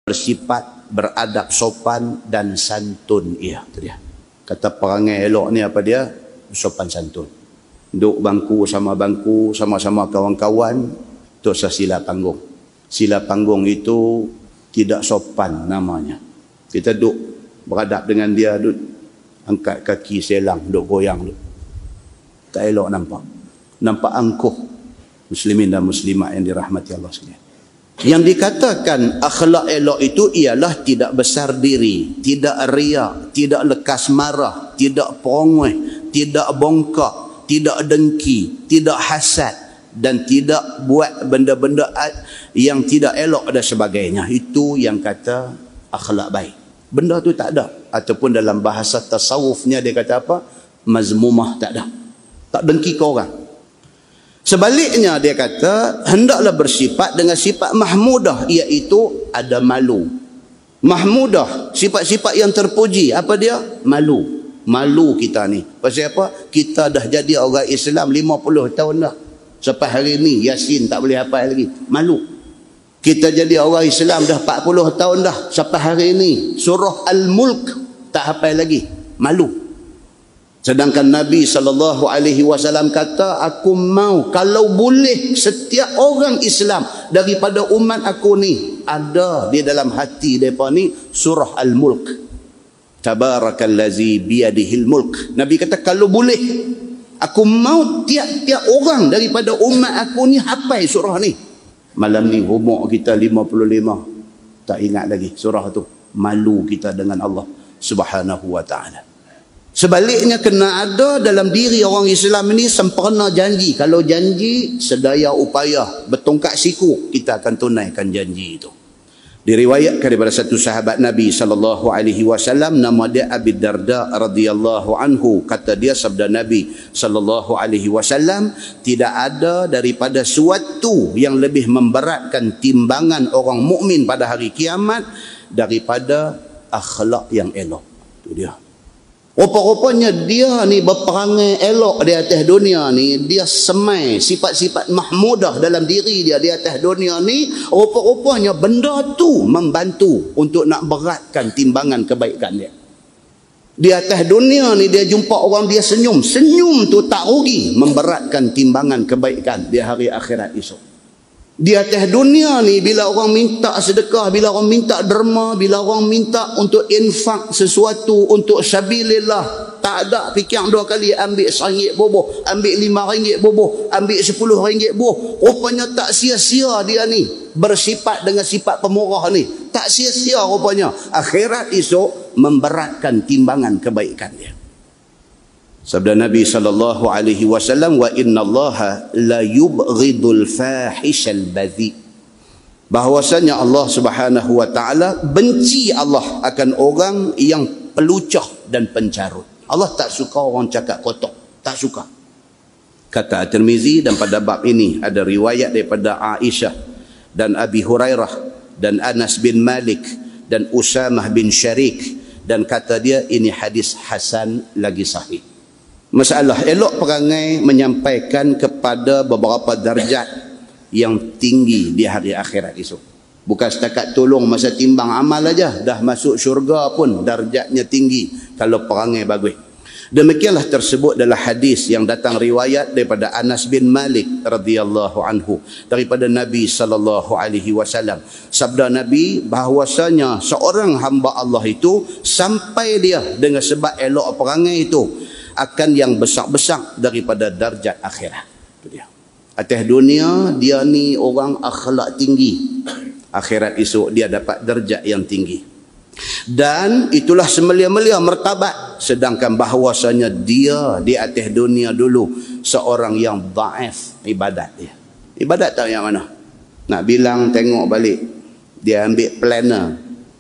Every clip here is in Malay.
bersifat, beradab sopan dan santun ia. Itu dia. Kata perangai elok ni apa dia? Sopan santun. Duduk bangku, sama-sama kawan-kawan, tu sila panggung. Sila panggung itu tidak sopan namanya. Kita duduk beradab dengan dia, duduk angkat kaki selang, duduk goyang duduk. Tak elok nampak. Nampak angkuh muslimin dan muslimat yang dirahmati Allah sekalian. Yang dikatakan akhlak elok itu ialah tidak besar diri, tidak riak, tidak lekas marah, tidak perongoi, tidak bongkak, tidak dengki, tidak hasad dan tidak buat benda-benda yang tidak elok dan sebagainya. Itu yang kata akhlak baik. Benda tu tak ada. Ataupun dalam bahasa tasawufnya dia kata apa? Mazmumah, tak ada. Tak dengki ke orang. Sebaliknya dia kata hendaklah bersifat dengan sifat mahmudah, iaitu ada malu. Mahmudah, sifat-sifat yang terpuji. Apa dia? Malu. Malu kita ni. Pasal apa? Kita dah jadi orang Islam 50 tahun dah. Sampai hari ni Yasin tak boleh hafal lagi. Malu. Kita jadi orang Islam dah 40 tahun dah. Sampai hari ni surah Al-Mulk tak hafal lagi. Malu. Sedangkan Nabi SAW kata, aku mau kalau boleh setiap orang Islam daripada umat aku ni ada di dalam hati mereka ni surah Al-Mulk. Tabarakallazi biyadihil mulk. Nabi kata kalau boleh aku mau tiap-tiap orang daripada umat aku ni hafal surah ni. Malam ni umur kita 55 tak ingat lagi surah tu. Malu kita dengan Allah Subhanahu wa ta'ala. Sebaliknya kena ada dalam diri orang Islam ini sempurna janji. Kalau janji sedaya upaya bertongkat siku kita akan tunaikan janji itu. Diriwayatkan daripada satu sahabat Nabi SAW, nama dia Abi Darda radhiyallahu anhu. Kata dia, sabda Nabi SAW, tidak ada daripada suatu yang lebih memberatkan timbangan orang mukmin pada hari kiamat daripada akhlak yang elok. Itu dia. Rupa-rupanya dia ni berperangai elok di atas dunia ni, dia semai sifat-sifat mahmudah dalam diri dia di atas dunia ni. Rupa-rupanya benda tu membantu untuk nak beratkan timbangan kebaikan dia. Di atas dunia ni dia jumpa orang dia senyum. Senyum tu tak rugi memberatkan timbangan kebaikan di hari akhirat esok. Di atas dunia ni bila orang minta sedekah, bila orang minta derma, bila orang minta untuk infak sesuatu untuk sabilillah, tak ada fikir dua kali ambil RM1 boboh, ambil RM5 boboh, ambil RM10 boboh. Rupanya tak sia-sia dia ni bersifat dengan sifat pemurah ni. Tak sia-sia rupanya. Akhirat esok memberatkan timbangan kebaikan dia. Sabda Nabi SAW, wa innallaha la yubghidul fahishal badhi. Bahwasanya Allah Subhanahu wa taala benci Allah akan orang yang pelucah dan pencarut. Allah tak suka orang cakap kotor, tak suka. Kata At-Tirmizi, dan pada bab ini ada riwayat daripada Aisyah dan Abi Hurairah dan Anas bin Malik dan Usamah bin Syarik, dan kata dia ini hadis hasan lagi sahih. Masalah elok perangai menyampaikan kepada beberapa darjat yang tinggi di hari akhirat esok. Bukan setakat tolong masa timbang amal aja, dah masuk syurga pun darjatnya tinggi kalau perangai bagus. Demikianlah tersebut dalam hadis yang datang riwayat daripada Anas bin Malik radhiyallahu anhu daripada Nabi SAW. Sabda Nabi bahwasanya seorang hamba Allah itu sampai dia dengan sebab elok perangai itu akan yang besar-besar daripada darjat akhirat. Itu dia. Atas dunia dia ni orang akhlak tinggi. Akhirat esok dia dapat darjat yang tinggi. Dan itulah semelia-melia martabat. Sedangkan bahawasanya dia di atas dunia dulu seorang yang dhaif ibadat dia. Ibadat tahu yang mana? Nak bilang tengok balik. Dia ambil planner.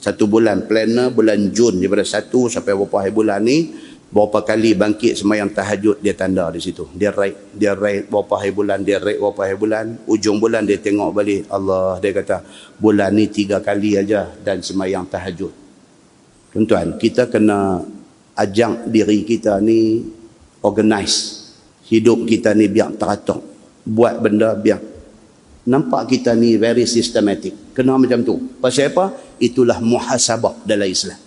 1 bulan planner bulan Jun daripada 1 sampai berapa hari bulan ni. Berapa kali bangkit semayang tahajud dia tanda di situ. Dia rate berapa hari bulan, dia rate berapa hari bulan. Ujung bulan dia tengok balik. Allah, dia kata bulan ni 3 kali aja dan semayang tahajud. Tuan-tuan, kita kena ajak diri kita ni organize. Hidup kita ni biar teratur. Buat benda biar Nampak kita ni very systematic. Kena macam tu. Pasal apa? Itulah muhasabah dalam Islam.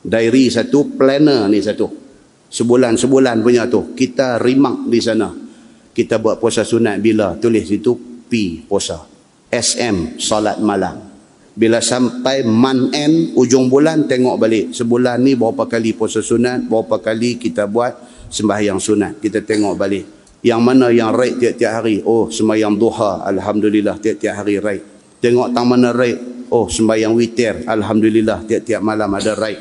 Diary satu, planner ni satu. Sebulan-sebulan punya tu. Kita remark di sana. Kita buat puasa sunat bila? Tulis situ P puasa. SM solat malam. Bila sampai month end, ujung bulan, tengok balik. Sebulan ni berapa kali puasa sunat, berapa kali kita buat sembahyang sunat. Kita tengok balik. Yang mana yang right tiap-tiap hari? Oh, sembahyang duha, alhamdulillah tiap-tiap hari right. Tengok tang mana right? Oh, sembahyang witir, alhamdulillah tiap-tiap malam ada right.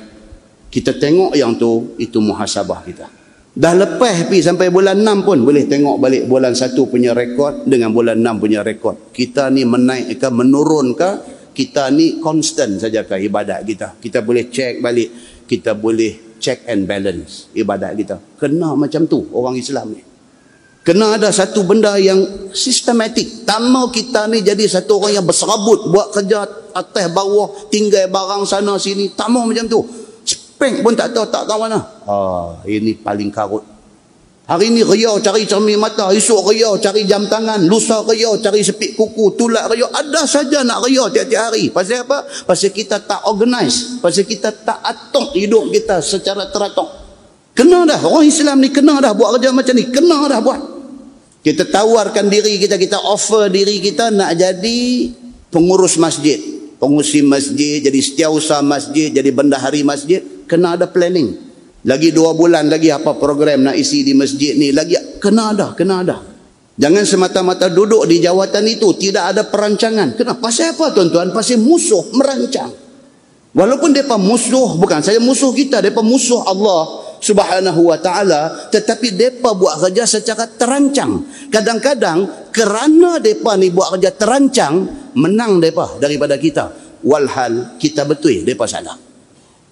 Kita tengok yang tu, itu muhasabah kita. Dah lepas pi sampai bulan 6 pun boleh tengok balik bulan 1 punya rekod dengan bulan 6 punya rekod. Kita ni menaik ke menurun ke? Kita ni constant sajakah ibadat kita? Kita boleh check balik, kita boleh check and balance ibadat kita. Kena macam tu orang Islam ni. Kena ada satu benda yang sistematik. Tak mau kita ni jadi satu orang yang berserabut, buat kerja atas bawah, tinggal barang sana sini. Tak mau macam tu. Spek pun tak tahu mana. Ini paling karut. Hari ni riau cari cermin mata, esok riau cari jam tangan, lusa riau cari sepit kuku, tulat riau. Ada saja nak riau tiap-tiap hari. Pasal apa? Pasal kita tak organize. Pasal kita tak atur hidup kita secara teratur. Kena dah. Orang Islam ni kena dah buat kerja macam ni. Kena dah buat. Kita tawarkan diri kita, kita offer diri kita nak jadi pengurus masjid, pengurusi masjid, jadi setiausaha masjid, jadi bendahari masjid. Kena ada planning. Lagi 2 bulan lagi apa program nak isi di masjid ni, lagi kena ada. Jangan semata-mata duduk di jawatan itu, tidak ada perancangan. Kenapa? Pasal apa tuan-tuan? Pasal musuh merancang. Walaupun mereka musuh, bukan saja musuh kita, mereka musuh Allah Subhanahu wa ta'ala, tetapi mereka buat kerja secara terancang. Kadang-kadang kerana mereka ni buat kerja terancang, menang mereka daripada kita. Walhal kita betul, mereka salah.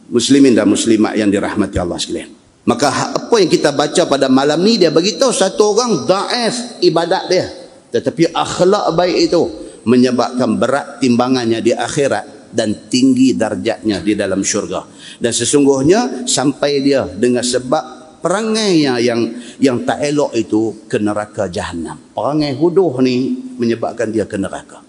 Muslimin dan muslimat yang dirahmati Allah sekalian. Maka apa yang kita baca pada malam ni, dia beritahu satu orang daif ibadat dia, tetapi akhlak baik itu menyebabkan berat timbangannya di akhirat dan tinggi darjatnya di dalam syurga. Dan sesungguhnya sampai dia dengan sebab perangainya yang tak elok itu ke neraka jahanam. Perangai huduh ni menyebabkan dia ke neraka.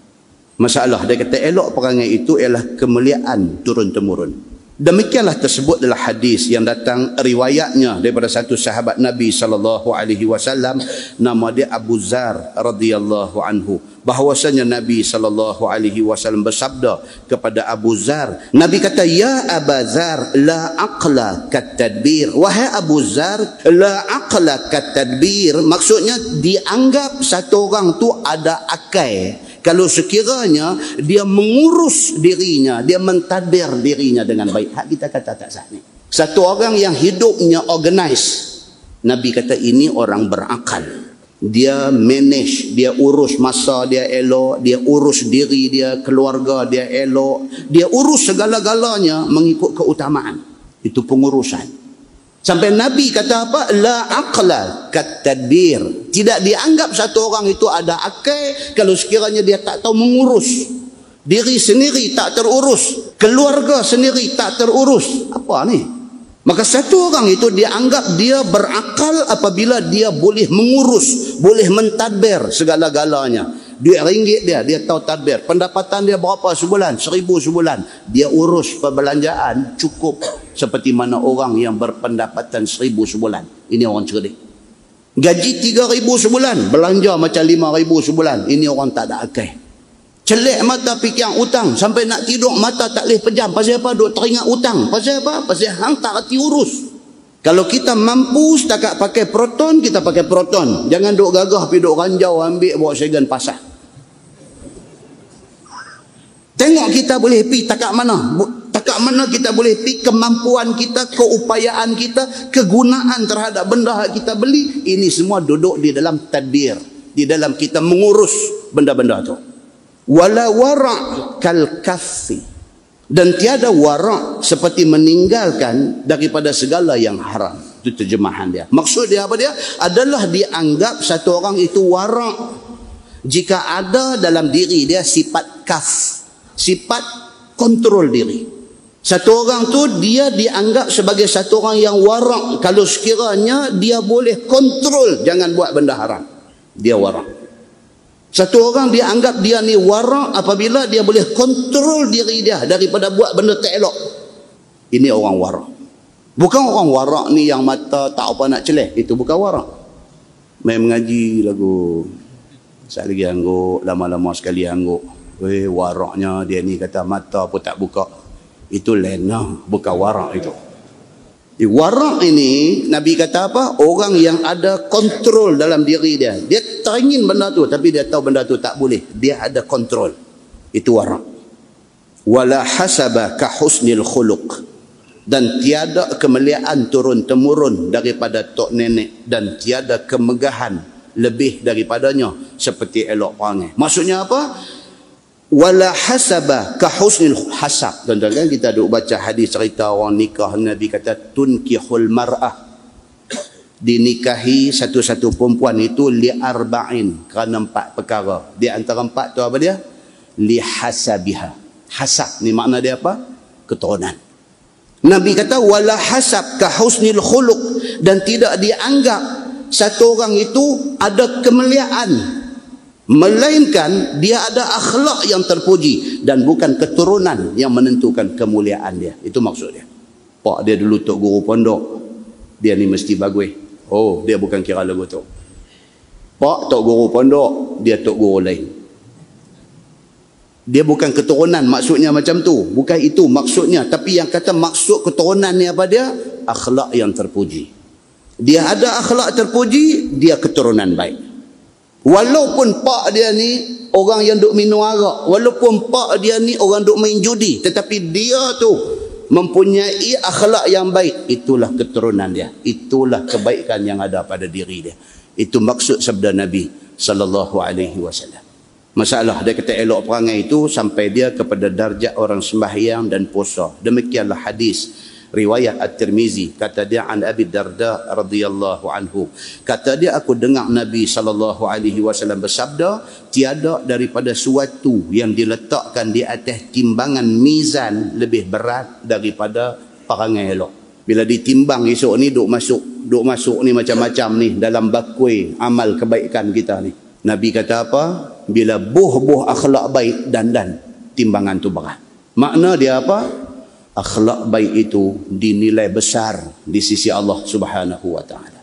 Masalah dia kata elok perangai itu ialah kemuliaan turun-temurun. Demikianlah tersebut dalam hadis yang datang riwayatnya daripada satu sahabat Nabi SAW, nama dia Abu Zar radhiyallahu anhu, bahwasanya Nabi SAW bersabda kepada Abu Zar, Nabi kata, ya Abu Zar, la aqla kat tadbir. Wahai Abu Zar, la aqla kat tadbir, maksudnya dianggap satu orang tu ada akal kalau sekiranya dia mengurus dirinya, dia mentadbir dirinya dengan baik. Hak kita kata tak sah ni. Satu orang yang hidupnya organize, Nabi kata ini orang berakal. Dia manage, dia urus masa dia elok, dia urus diri dia, keluarga dia elok, dia urus segala-galanya mengikut keutamaan. Itu pengurusan. Sampai Nabi kata apa? La aqla kat tadbir. Tidak dianggap satu orang itu ada akal kalau sekiranya dia tak tahu mengurus. Diri sendiri tak terurus, keluarga sendiri tak terurus. Apa ni? Maka satu orang itu dianggap dia berakal apabila dia boleh mengurus, boleh mentadbir segala-galanya. Duit ringgit dia tahu tadbir. Pendapatan dia berapa sebulan? 1,000 sebulan. Dia urus perbelanjaan cukup seperti mana orang yang berpendapatan 1,000 sebulan. Ini orang cerdik. Gaji 3,000 sebulan, belanja macam 5,000 sebulan. Ini orang tak ada akal. Celek mata fikir utang, sampai nak tidur mata tak boleh pejam. Pasal apa? Duk teringat utang. Pasal apa? Pasal hang tak reti urus. Kalau kita mampu setakat pakai proton, kita pakai proton. Jangan duk gagah pergi duk ranjau ambil bawa segan pasar. Tengok kita boleh pergi takat mana. Takat mana kita boleh pergi, kemampuan kita, keupayaan kita, kegunaan terhadap benda yang kita beli. Ini semua duduk di dalam tadbir, di dalam kita mengurus benda-benda tu. Wala wara' kal kaffi. Dan tiada wara' seperti meninggalkan daripada segala yang haram. Itu terjemahan dia. Maksud dia apa dia? Adalah dianggap satu orang itu wara' jika ada dalam diri dia sifat kaf, sifat kontrol diri. Satu orang tu dia dianggap sebagai satu orang yang wara' kalau sekiranya dia boleh kontrol jangan buat benda haram. Dia wara'. Satu orang dia anggap dia ni wara' apabila dia boleh kontrol diri dia daripada buat benda tak elok. Ini orang wara'. Bukan orang wara' ni yang mata tak apa nak celeh. Itu bukan wara'. Main mengaji lagu. Sekali lagi angguk, lama-lama sekali angguk. Wara'nya dia ni kata mata pun tak buka. Itu lena, bukan wara' itu. Wara' ini Nabi kata apa? Orang yang ada kontrol dalam diri dia. Dia teringin benda tu tapi dia tahu benda tu tak boleh. Dia ada kontrol. Itu wara'. Wala hasaba ka husnil khuluq. Dan tiada kemuliaan turun-temurun daripada tok nenek, dan tiada kemegahan lebih daripadanya seperti elok perangai. Maksudnya apa? Wala hasaba ka husnil hasab. Tuan-tuan, kita duk baca hadis cerita orang nikah, Nabi kata tunkihul mar'ah, dinikahi satu-satu perempuan itu li arba'in, kerana 4 perkara. Di antara 4 tu apa dia? Li hasabiha. Hasab ni makna dia apa? Keturunan. Nabi kata wala hasab ka husnil khuluq, dan tidak dianggap satu orang itu ada kemuliaan, melainkan dia ada akhlak yang terpuji, dan bukan keturunan yang menentukan kemuliaan dia. Itu maksud dia. Pak dia dulu tok guru pondok, dia ni mesti bagus. Oh, dia bukan kira lagu tu. Pak tok guru pondok, dia tok guru lain. Dia bukan keturunan maksudnya macam tu. Bukan itu maksudnya. Tapi yang kata maksud keturunan ni apa dia? Akhlak yang terpuji. Dia ada akhlak terpuji, dia keturunan baik. Walaupun pak dia ni orang yang duk minum arak, walaupun pak dia ni orang duk main judi, tetapi dia tu mempunyai akhlak yang baik. Itulah keturunan dia. Itulah kebaikan yang ada pada diri dia. Itu maksud sabda Nabi sallallahu alaihi wasallam. Masalah dia kata elok perangai itu sampai dia kepada darjat orang sembahyang dan puasa. Demikianlah hadis riwayat At-Tirmizi. Kata dia an Abi Darda radhiyallahu anhu. Kata dia aku dengar Nabi sallallahu alaihi wasallam bersabda, tiada daripada suatu yang diletakkan di atas timbangan mizan lebih berat daripada perangai elok. Bila ditimbang esok ni duk masuk ni macam-macam ni dalam bakui amal kebaikan kita ni. Nabi kata apa? Bila buh-buh akhlak baik dan timbangan tu berat. Makna dia apa? Akhlak baik itu dinilai besar di sisi Allah Subhanahu wa taala.